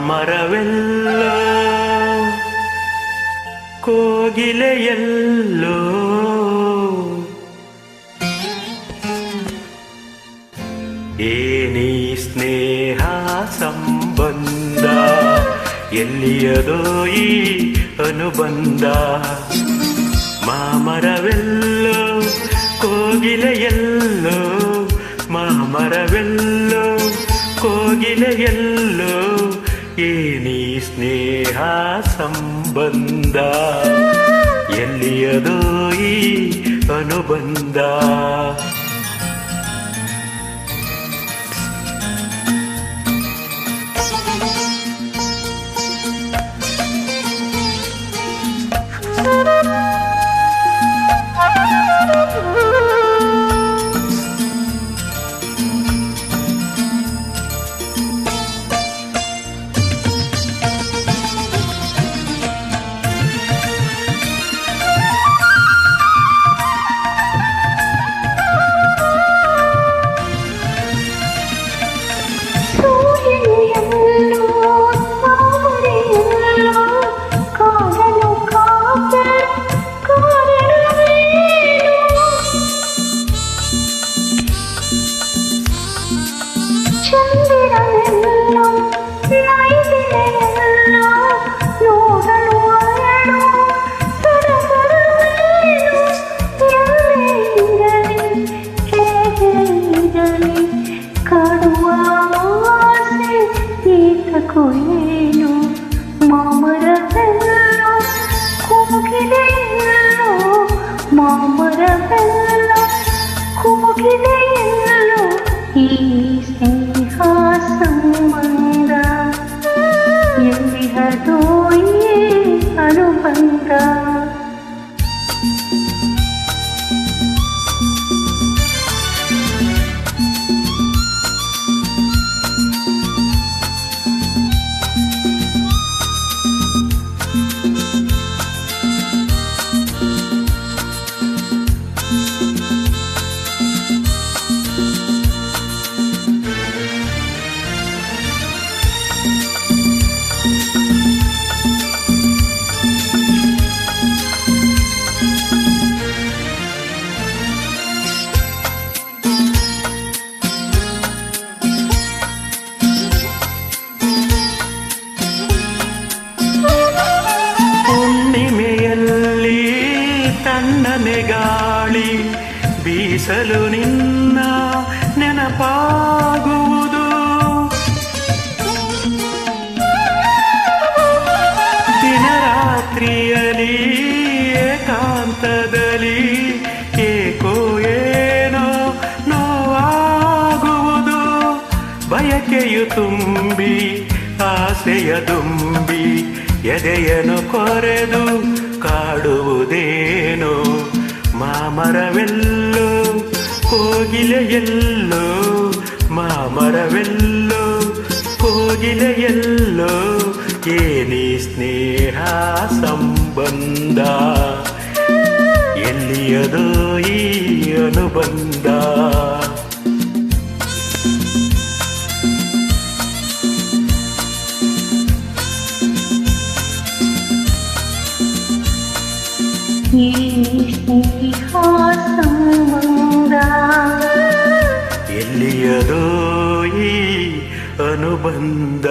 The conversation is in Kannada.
ಮಾಮರವೆಲ್ಲೋ ಕೋಗಿಲೆಯಲ್ಲೋ ಏನಿ ಸ್ನೇಹ ಸಂಬಂಧ ಎಲ್ಲಿಯದೋ ಈ ಅನುಬಂಧ ಮಾಮರವೆಲ್ಲೋ ಕೋಗಿಲೆಯಲ್ಲೋ ಮಾಮರವೆಲ್ಲೋ ಕೋಗಿಲೆಯಲ್ಲೋ ಏನಿ ಸ್ನೇಹ ಸಂಬಂಧ ಎಲ್ಲಿಯದೋ ಈ ಅನುಬಂಧ ಈ ಸ್ನೇಹ ಸಂಬಂಧ ಎಲ್ಲಿಹದೋ ಈ ಅನುಬಂಧ ತಣ್ಣನೆ ಗಾಳಿ ಬೀಸಲು ನಿನ್ನ ನೆನಪಾಗುವುದು ದಿನರಾತ್ರಿಯಲಿ ಏಕಾಂತದಲ್ಲಿ ಏಕೋ ಏನೋ ನೋವಾಗುವುದು ಬಯಕೆಯು ತುಂಬಿ ಆಸೆಯ ತುಂಬಿ ಎದೆಯನ್ನು ಕೊರೆದು ಕಾಡುವುದೇನೋ ಮಾಮರವೆಲ್ಲೋ ಕೋಗಿಲೆಯಲ್ಲೋ ಮಾಮರವೆಲ್ಲೋ ಕೋಗಿಲೆಯಲ್ಲೋ ಏನಿ ಸ್ನೇಹ ಸಂಬಂಧ ಎಲ್ಲಿಯದೋ ಈ ಅನುಬಂಧ ಈ ಸ್ನೇಹ ಸಂಬಂಧ ಎಲ್ಲಿಯದೋ ಈ ಅನುಬಂಧ